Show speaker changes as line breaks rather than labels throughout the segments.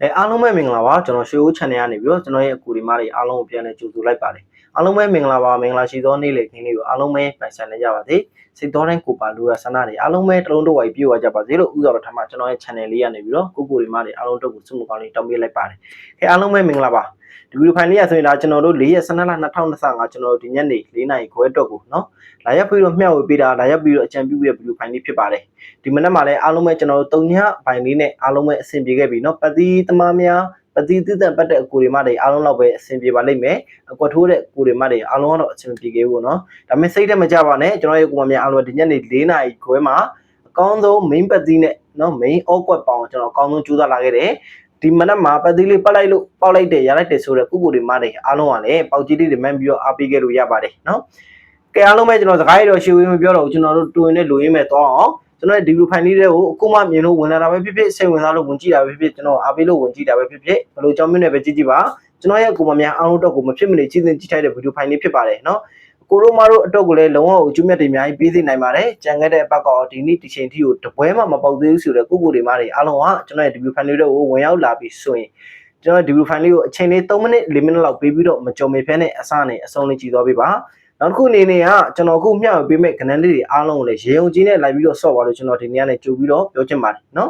အားလုံးပဲမင်္ဂလာပါကျွန်တော်ရွှေဦး channel ကနေပြီးတော့ကျွန်တော်ရဲ့အကူဒီမတွေအားလုံးကိုပြန်လည်ကြိုဆိုလိုက်ပါတယ်အားလုံးပဲမင်္ဂလာပါမင်္ဂလာရှိသောနေ့လည်ခင်းလေးကိုအားလုံးပဲပိုင်ဆိုင်နေကြပါစေစိတ်တော်တိုင်းကိုပါလူရဆန္ဒတွေအားလုံးပဲတလုံးတစ်ဝိုက်ပြေဝကြပါစေလို့ဥစွာပထမကျွန်တော်ရဲ့ channel လေးကနေပြီးတော့ကိုဒီမတွေအားလုံးတို့ကိုစုမှုကောင်းလေးတောင်းပေးလိုက်ပါတယ်အားလုံးပဲမင်္ဂလာပါဒီဗီဒီယိုဖိုင်လေးရဆိုရင်ဒါကျွန်တော်တို့4ရက်12လ2025ကျွန်တော်တို့ဒီညနေ4နာရီခွဲအတွက်ကိုနော်လာရောက်ပြီးတော့မျှဝေပေးတာလာရောက်ပြီးတော့အကြံပြုတဲ့ဗီဒီယိုဖိုင်လေးဖြစ်ပါတယ်ဒီမနက်မှာလည်းအားလုံးပဲကျွန်တော်တို့3ညပိုင်းလေးနဲ့အားလုံးပဲအဆင်ပြေခဲ့ပြီနော်ပတိသမားများပတိသစ်ပတ်တဲ့အကူတွေမတွေအားလုံးတော့ပဲအဆင်ပြေပါလိမ့်မယ်အကွက်ထိုးတဲ့ကူတွေမတွေအားလုံးကတော့အဆင်ပြေခဲ့ဘူးနော်ဒါပေမဲ့စိတ်ထဲမကြပါနဲ့ကျွန်တော်ရဲ့ကူမများအားလုံးဒီညနေ4နာရီခွဲမှာအကောင်းဆုံး main ပတိနဲ့နော် main အော့ကွက်ပေါအောင်ကျွန်တော်အကောင်းဆုံးကြိုးစားလာခဲ့တယ်ဒီမနက်မှာပတိလေးပတ်လိုက်လို့ပေါက်လိုက်တယ်ရလိုက်တယ်ဆိုတော့ကူတွေမတွေအားလုံးကလည်းပေါက်ကြီးလေးတွေမှန်းပြီးတော့အားပေးခဲ့လို့ရပါတယ်နော်ကဲအားလုံးပဲကျွန်တော်စကားရတော့ရှေ့ဝေးမပြောတော့ဘူးကျွန်တော်တို့တူရင်နဲ့လူရင်းမဲ့တော့အောင်ကျွန်တော်ဒီဗီဒီယိုဖိုင်လေးတွေကိုအခုမှမြင်လို့ဝင်လာတာပဲဖြစ်ဖြစ်စိတ်ဝင်စားလို့ဝင်ကြည့်တာပဲဖြစ်ဖြစ်ကျွန်တော်အားပေးလို့ဝင်ကြည့်တာပဲဖြစ်ဖြစ်ဘယ်လိုကြောင်းမျိုးနဲ့ပဲကြည့်ကြည့်ပါကျွန်တော်ရဲ့ကိုမများအားလုံးတော့ကိုမဖြစ်မနေကြည့်ကြည့်ထိုက်တဲ့ဗီဒီယိုဖိုင်လေးဖြစ်ပါတယ်နော်ကိုရိုမာတို့အတွက်ကိုလည်းလုံးဝအကျိုးမြတ်တွေအများကြီးပေးသိနိုင်ပါတယ်ကြံခဲ့တဲ့အပတ်ကောဒီနေ့ဒီချိန်ထိကိုတပွဲမှမပေါက်သေးဘူးဆိုတော့ကိုတွေမားတွေအားလုံးကကျွန်တော်ရဲ့ဒီဗီဒီယိုဖိုင်လေးတွေကိုဝင်ရောက်လာပြီးဆိုရင်ကျွန်တော်ဒီဗီဒီယိုဖိုင်လေးကိုအချိန်လေး3မိနစ်4မိနစ်လောက်ပေးပြီးတော့မကြုံမေဖဲနဲ့အစနဲ့အဆုံးလေးကြည့်သွားပေးပါနောက်တစ်ခုအနေနဲ့ကကျွန်တော်အခုမျှဝေပေးမဲ့ကဏ္ဍလေးတွေအားလုံးကိုလည်းရေုံကြီးနဲ့လိုက်ပြီးတော့ဆော့ပါလို့ကျွန်တော်ဒီနေ့ကနေကြိုပြီးတော့ပြောချင်ပါတယ်နော်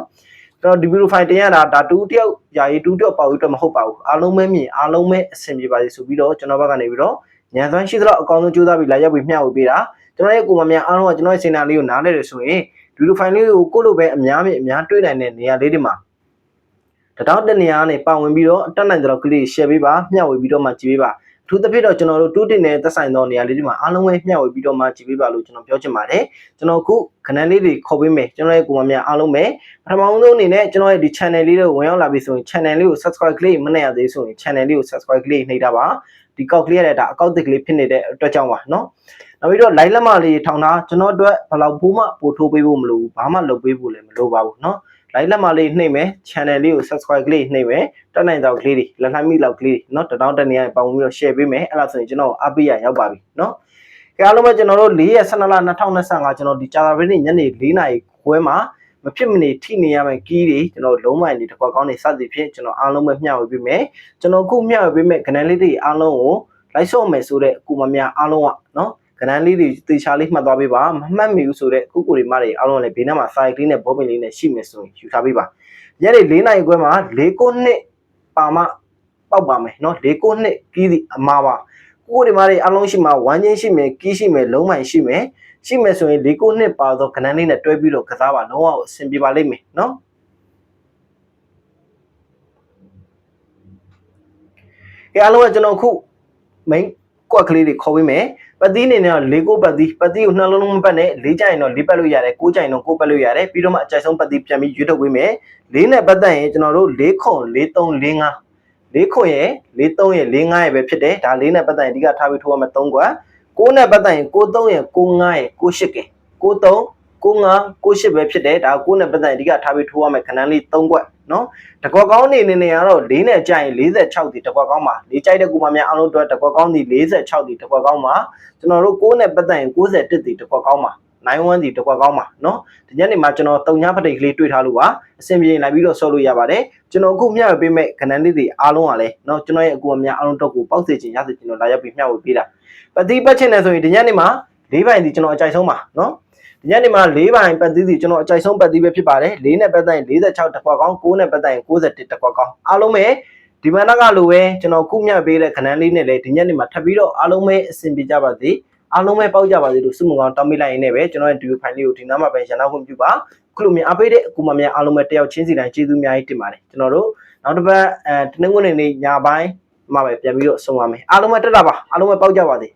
ကျွန်တော်ဒီဗီဒီယိုဖိုင်တင်ရတာဒါတူတယောက်ယာယီတူတယောက်ပေါ့ဦးတော့မဟုတ်ပါဘူးအားလုံးပဲမြင်အားလုံးပဲအဆင်ပြေပါစေဆိုပြီးတော့ကျွန်တော်ဘက်ကနေပြီးတော့ညံစွမ်းရှိသလောက်အကောင်းဆုံးကြိုးစားပြီးလာရောက်ပြီးမျှဝေပေးတာကျွန်တော်ရဲ့ကိုမများအားလုံးကကျွန်တော်ရဲ့စင်နာလေးကိုနားလဲတယ်ဆိုရင်ဒီဗီဒီယိုဖိုင်လေးကိုကိုလိုပဲအများတွေ့နိုင်တဲ့နေရာလေးတွေမှာတောက်တဲ့နေရာကနေပါဝင်ပြီးတော့အတက်နိုင်တဲ့လောက်ကလေး share ပေးပါမျှဝေပြီးတော့မှကြည့်ပေးပါအထူးသဖြင့်တော့ကျွန်တော်တို့တူးတင်တဲ့သက်ဆိုင်သောနေရာလေးတွေမှာအားလုံးပဲမျှဝေပြီးတော့မှကြည့်ပေးပါလို့ကျွန်တော်ပြောချင်ပါတယ်ကျွန်တော်အခုခဏလေးတွေခေါ်ပေးမယ်ကျွန်တော်ရဲ့ကိုမများအားလုံးပဲပထမဆုံးအနေနဲ့ကျွန်တော်ရဲ့ဒီ channel လေးတွေကိုဝင်ရောက်လာပြီဆိုရင် channel လေးကို subscribe ကလေးမနှိပ်ရသေးဆိုရင် channel လေးကို subscribe ကလေးနှိပ်တာပါဒီကောက်ကလေးရတဲ့ဒါအကောက်တစ်ကလေးဖြစ်နေတဲ့အတွက်ကြောင့်ပါနော်နောက်ပြီးတော့ like လက်မလေးထောင်တာကျွန်တော်တို့ဘယ်လောက်ဘိုးမှပို့ထိုးပေးဖို့မလိုဘူးဘာမှလုပ်ပေးဖို့လည်းမလိုပါဘူးနော်like လက်မလေးနှိပ်မယ် channel လေးကို subscribe ကလေးနှိပ်မယ်တက်နိုင်တော့ကလေးတွေလက်လှမ်းမိလောက်ကလေးเนาะတောင်းတနေရပေါင်းပြီးတော့ share ပေးမယ်အဲ့ဒါဆိုရင်ကျွန်တော်အားပေးရရောက်ပါပြီเนาะကြအားလုံးပဲကျွန်တော်တို့4ရက်12လ2025ကျွန်တော်ဒီကြာသပတေးနေ့ညနေ4နာရီခွဲမှာမဖြစ်မနေထိနေရမယ့်ကီးတွေကျွန်တော်လုံးဝနေတစ်ခွက်ကောင်းနေစသည်ဖြင့်ကျွန်တော်အားလုံးပဲမျှဝေပေးမယ်ကျွန်တော်ခုမျှဝေပေးမယ့်ကဏ္ဍလေးတွေအားလုံးကို like ဆော့မယ်ဆိုတဲ့ကိုမများအားလုံးကเนาะကဏ္ဍလေးတွေတေချာလေးမှတ်သွားပေးပါမမှတ်မိဘူးဆိုတဲ့ကိုတွေမတွေအားလုံးလည်းဘေးနားမှာ site လေးနဲ့ဘောပင်လေးနဲ့ရှိမယ်ဆိုရင်ယူထားပေးပါညနေ4နာရီခွဲမှာ4-9နှစ်ပါမပေါက်ပါမယ်เนาะ4-9နှစ်ကီးစီအမှားပါကိုတွေမတွေအားလုံးရှိမှာဝမ်းချင်းရှိမယ်ကီးရှိမယ်လုံးမိုင်ရှိမယ်ဆိုရင်4-9နှစ်ပါတော့ကဏ္ဍလေးနဲ့တွဲပြီးတော့ကစားပါလုံးဝအဆင်ပြေပါလိမ့်မယ်เนาะအားလုံးကကျွန်တော်ခု main ကွက်ကလေးတွေခေါ်ပေးမယ်ပတိအနေနဲ့၄ကိုပတ်တိကိုနှလုံးမပတ်နဲ့၄ကြိုင်တော့၄ပတ်လို့ရတယ်၉ကြိုင်တော့၉ပတ်လို့ရတယ်ပြီးတော့မှအကြိုက်ဆုံးပတိပြန်ပြီးရွေးထုတ်ပေးမယ်၄နဲ့ပတ်သက်ရင်ကျွန်တော်တို့၄ခွန်၄3 ၄5 ၄ခွန်ရဲ့၄3ရဲ့၄5ရဲ့ပဲဖြစ်တယ်ဒါ၄နဲ့ပတ်သက်ရင်အဓိကထားပြီးထိုးရမယ်3ကွက်9နဲ့ပတ်သက်ရင်9 3ရဲ့9 5ရဲ့9 8ကဲ9 3 9 5 9 8ပဲဖြစ်တယ်ဒါ9နဲ့ပတ်သက်ရင်အဓိကထားပြီးထိုးရမယ်ခဏလေး3ကွက်နော်တကွက်ကောင်းနေနေကတော့4နဲ့ကြိုင်46ဒီတကွက်ကောင်းပါ၄ကြိုက်တဲ့ကူမများအားလုံးအတွက်တကွက်ကောင်းဒီ46ဒီတကွက်ကောင်းပါကျွန်တော်တို့9နဲ့ပတ်သက်ရင်61ဒီတကွက်ကောင်းပါ91ဒီတကွက်ကောင်းပါနော်ဒီညနေမှာကျွန်တော်3ညဖတိတ်ကလေးတွေ့ထားလို့ပါအဆင်ပြေလိုက်ပြီးတော့ဆော့လို့ရပါတယ်ကျွန်တော်အခုမျှဝေပေးမဲ့ကဏ္ဍလေးတွေအားလုံးကလည်းနော်ကျွန်တော်ရဲ့အကူအများအားလုံးတော့ကိုပေါက်စေခြင်းရစေခြင်းတော့လာရောက်ပြီးမျှဝေပေးတာပတိပတ်ချင်တယ်ဆိုရင်ဒီညနေမှာ4ပိုင်ဒီကျွန်တော်အကြိုက်ဆုံးပါနော်ဒီညနေမှာ4ပိုင်ပတ်သီးစီကျွန်တော်အကြိုက်ဆုံးပတ်သီးပဲဖြစ်ပါတယ်4နဲ့ပတ်သက်ရင်46တကွက်ကောင်း9နဲ့ပတ်သက်ရင်61တကွက်ကောင်းအားလုံးပဲဒီမနက်ကလိုပဲကျွန်တော်ခုမျှပေးတဲ့ခဏလေးနဲ့လည်းဒီညနေမှာထပ်ပြီးတော့အားလုံးပဲအဆင်ပြေကြပါစေအားလုံးပဲပေါက်ကြပါစေလို့ဆုမွန်ကောင်းတောင်းပေးလိုက်ရင်းနဲ့ပဲကျွန်တော်ရဲ့ဒီဗီဒီယိုဖိုင်လေးကိုဒီနားမှာပဲရန်နောက်ခွင့်ပြုပါခုလိုမျိုးအားပေးတဲ့အကူမများအားလုံးပဲတယောက်ချင်းစီတိုင်းကျေးဇူးအများကြီးတင်ပါတယ်ကျွန်တော်တို့နောက်တစ်ပတ်တနင်္ဂနွေနေ့ညပိုင်းမှာပဲပြန်ပြီးတော့ဆုံပါမယ်အားလုံးပဲတက်တာပါအားလုံးပဲပေါက်ကြပါစေ